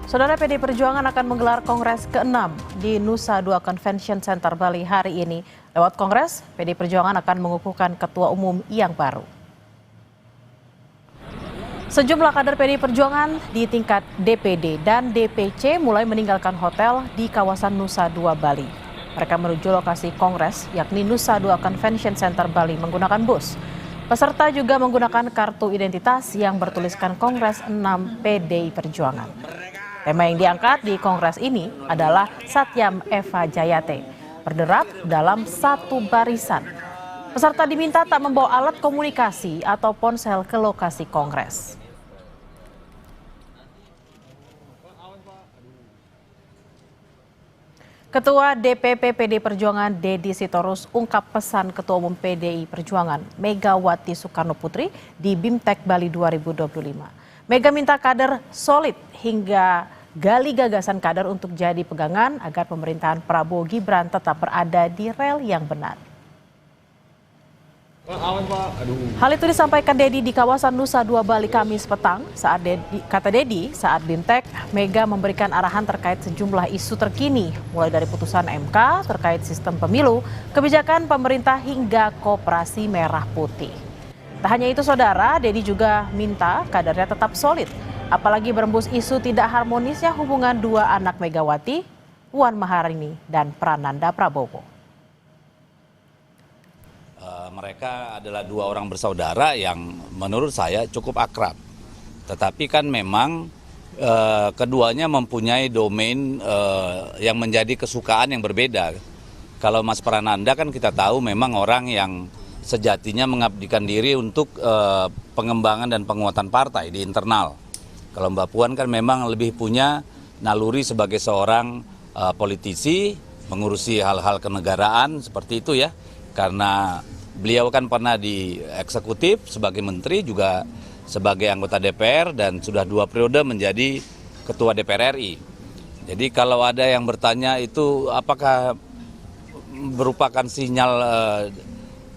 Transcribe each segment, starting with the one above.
Saudara, PD Perjuangan akan menggelar Kongres ke-6 di Nusa Dua Convention Center Bali hari ini. Lewat Kongres, PD Perjuangan akan mengukuhkan ketua umum yang baru. Sejumlah kader PD Perjuangan di tingkat DPD dan DPC mulai meninggalkan hotel di kawasan Nusa Dua Bali. Mereka menuju lokasi Kongres, yakni Nusa Dua Convention Center Bali menggunakan bus. Peserta juga menggunakan kartu identitas yang bertuliskan Kongres 6 PDI Perjuangan. Tema yang diangkat di Kongres ini adalah Satyam Eva Jayate, berderap dalam satu barisan. Peserta diminta tak membawa alat komunikasi atau ponsel ke lokasi Kongres. Ketua DPP PD Perjuangan Deddy Sitorus ungkap pesan Ketua Umum PDI Perjuangan Megawati Soekarno Putri di BIMTEK Bali 2025. Mega minta kader solid hingga gali gagasan kader untuk jadi pegangan agar pemerintahan Prabowo Gibran tetap berada di rel yang benar. Hal itu disampaikan Deddy di kawasan Nusa Dua Bali Kamis petang. Kata Deddy, saat BIMTEK, Mega memberikan arahan terkait sejumlah isu terkini, mulai dari putusan MK terkait sistem pemilu, kebijakan pemerintah hingga koperasi merah putih. Tak hanya itu saudara, Deddy juga minta kadernya tetap solid, apalagi berembus isu tidak harmonisnya hubungan dua anak Megawati, Puan Maharani dan Prananda Prabowo. Mereka adalah dua orang bersaudara yang menurut saya cukup akrab. Tetapi kan memang keduanya mempunyai domain yang menjadi kesukaan yang berbeda. Kalau Mas Prananda kan kita tahu memang orang yang sejatinya mengabdikan diri untuk pengembangan dan penguatan partai di internal. Kalau Mbak Puan kan memang lebih punya naluri sebagai seorang politisi, mengurusi hal-hal kenegaraan seperti itu ya. Karena beliau kan pernah di eksekutif sebagai menteri, juga sebagai anggota DPR dan sudah 2 periode menjadi ketua DPR RI. Jadi kalau ada yang bertanya itu apakah merupakan sinyal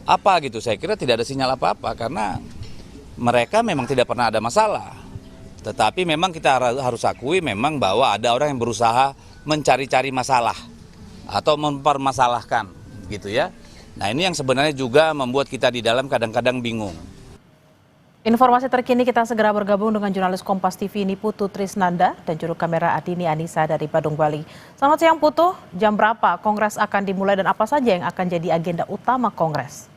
apa gitu, saya kira tidak ada sinyal apa-apa karena mereka memang tidak pernah ada masalah. Tetapi memang kita harus akui memang bahwa ada orang yang berusaha mencari-cari masalah atau mempermasalahkan gitu ya. Nah ini yang sebenarnya juga membuat kita di dalam kadang-kadang bingung. Informasi terkini kita segera bergabung dengan jurnalis Kompas TV Putu Trisnanda dan juru kamera Adini Anissa dari Badung, Bali. Selamat siang Putu, jam berapa Kongres akan dimulai dan apa saja yang akan jadi agenda utama Kongres?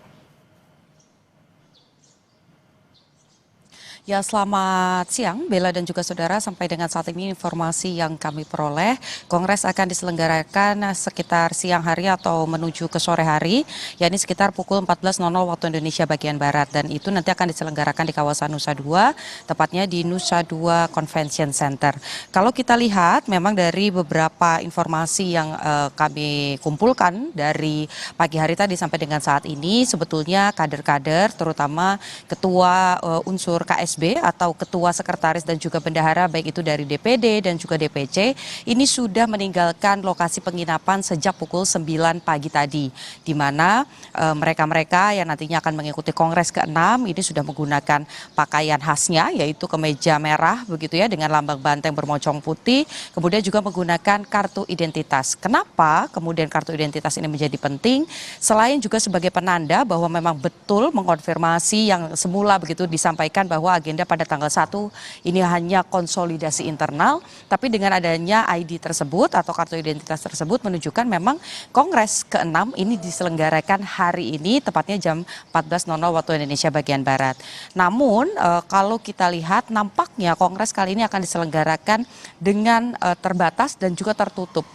Ya, selamat siang Bella dan juga saudara. Sampai dengan saat ini informasi yang kami peroleh, Kongres akan diselenggarakan sekitar siang hari atau menuju ke sore hari, yakni sekitar pukul 14.00 waktu Indonesia bagian Barat. Dan itu nanti akan diselenggarakan di kawasan Nusa Dua, tepatnya di Nusa Dua Convention Center. Kalau kita lihat memang dari beberapa informasi yang kami kumpulkan dari pagi hari tadi sampai dengan saat ini, sebetulnya kader-kader terutama ketua unsur KSB atau ketua sekretaris dan juga bendahara baik itu dari DPD dan juga DPC ini sudah meninggalkan lokasi penginapan sejak pukul 9 pagi tadi, di mana mereka-mereka yang nantinya akan mengikuti Kongres ke-6 ini sudah menggunakan pakaian khasnya yaitu kemeja merah begitu ya dengan lambang banteng bermocong putih, kemudian juga menggunakan kartu identitas. Kenapa kemudian kartu identitas ini menjadi penting? Selain juga sebagai penanda bahwa memang betul mengkonfirmasi yang semula begitu disampaikan bahwa agenda pada tanggal 1 ini hanya konsolidasi internal, tapi dengan adanya ID tersebut atau kartu identitas tersebut menunjukkan memang Kongres ke-6 ini diselenggarakan hari ini tepatnya jam 14.00 waktu Indonesia bagian Barat. Namun kalau kita lihat nampaknya Kongres kali ini akan diselenggarakan dengan terbatas dan juga tertutup.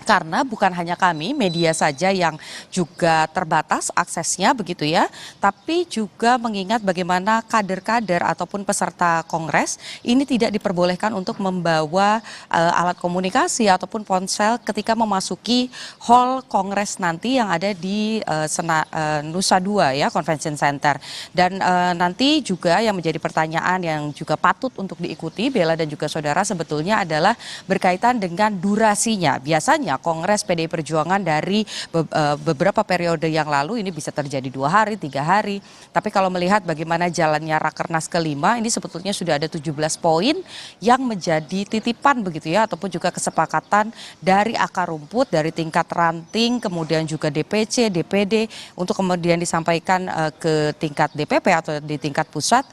Karena bukan hanya kami, media saja yang juga terbatas aksesnya begitu ya, tapi juga mengingat bagaimana kader-kader ataupun peserta Kongres ini tidak diperbolehkan untuk membawa alat komunikasi ataupun ponsel ketika memasuki hall Kongres nanti yang ada di Nusa Dua ya, Convention Center. Dan nanti juga yang menjadi pertanyaan yang juga patut untuk diikuti Bella dan juga saudara sebetulnya adalah berkaitan dengan durasinya. Biasanya biasanya Kongres PDI Perjuangan dari beberapa periode yang lalu ini bisa terjadi 2 hari, 3 hari. Tapi kalau melihat bagaimana jalannya Rakernas kelima, ini sebetulnya sudah ada 17 poin yang menjadi titipan begitu ya, ataupun juga kesepakatan dari akar rumput, dari tingkat ranting, kemudian juga DPC, DPD, untuk kemudian disampaikan ke tingkat DPP atau di tingkat pusat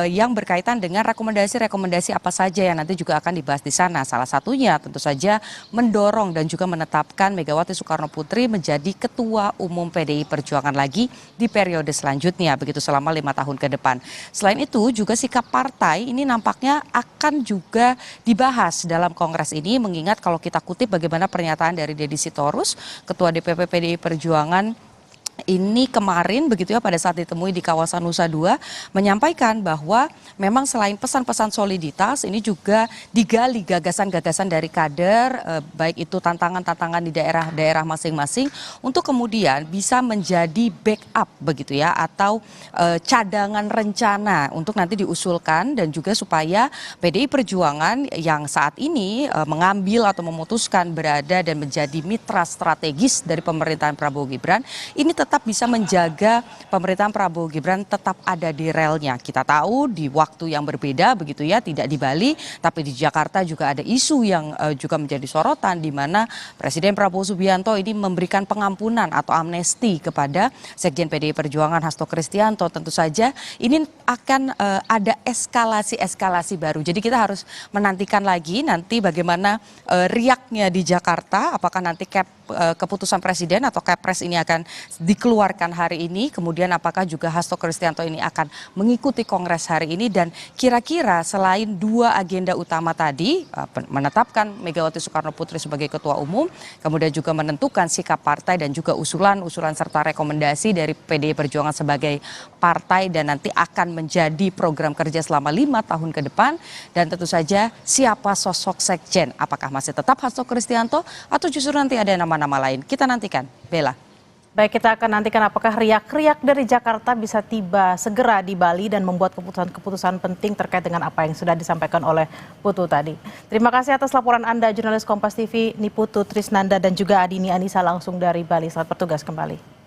yang berkaitan dengan rekomendasi-rekomendasi apa saja yang nanti juga akan dibahas di sana. Salah satunya tentu saja mendorong dan juga menetapkan Megawati Soekarno Putri menjadi Ketua Umum PDI Perjuangan lagi di periode selanjutnya, begitu selama 5 tahun ke depan. Selain itu juga sikap partai ini nampaknya akan juga dibahas dalam kongres ini, mengingat kalau kita kutip bagaimana pernyataan dari Deddy Sitorus, Ketua DPP PDI Perjuangan ini kemarin begitu ya, pada saat ditemui di kawasan Nusa Dua, menyampaikan bahwa memang selain pesan-pesan soliditas, ini juga digali gagasan-gagasan dari kader, baik itu tantangan-tantangan di daerah-daerah masing-masing, untuk kemudian bisa menjadi backup begitu ya, atau cadangan rencana untuk nanti diusulkan, dan juga supaya PDI Perjuangan yang saat ini mengambil atau memutuskan berada dan menjadi mitra strategis dari pemerintahan Prabowo Gibran, ini tetap bisa menjaga pemerintahan Prabowo Gibran tetap ada di relnya. Kita tahu di waktu yang berbeda begitu ya, tidak di Bali tapi di Jakarta juga ada isu yang juga menjadi sorotan, di mana Presiden Prabowo Subianto ini memberikan pengampunan atau amnesti kepada Sekjen PDI Perjuangan Hasto Kristianto. Tentu saja ini akan ada eskalasi baru. Jadi kita harus menantikan lagi nanti bagaimana riaknya di Jakarta, apakah nanti keputusan Presiden atau Kepres ini akan dikeluarkan hari ini, kemudian apakah juga Hasto Kristianto ini akan mengikuti kongres hari ini, dan kira-kira selain 2 agenda utama tadi, menetapkan Megawati Soekarno Putri sebagai Ketua Umum, kemudian juga menentukan sikap partai dan juga usulan serta rekomendasi dari PDI Perjuangan sebagai partai dan nanti akan menjadi program kerja selama 5 tahun ke depan, dan tentu saja siapa sosok sekjen, apakah masih tetap Hasto Kristianto atau justru nanti ada nama-nama lain. Kita nantikan, Bella. Baik, kita akan nantikan apakah riak-riak dari Jakarta bisa tiba segera di Bali dan membuat keputusan-keputusan penting terkait dengan apa yang sudah disampaikan oleh Putu tadi. Terima kasih atas laporan Anda, jurnalis Kompas TV Niputu Trisnanda dan juga Adini Anissa langsung dari Bali. Selamat bertugas kembali.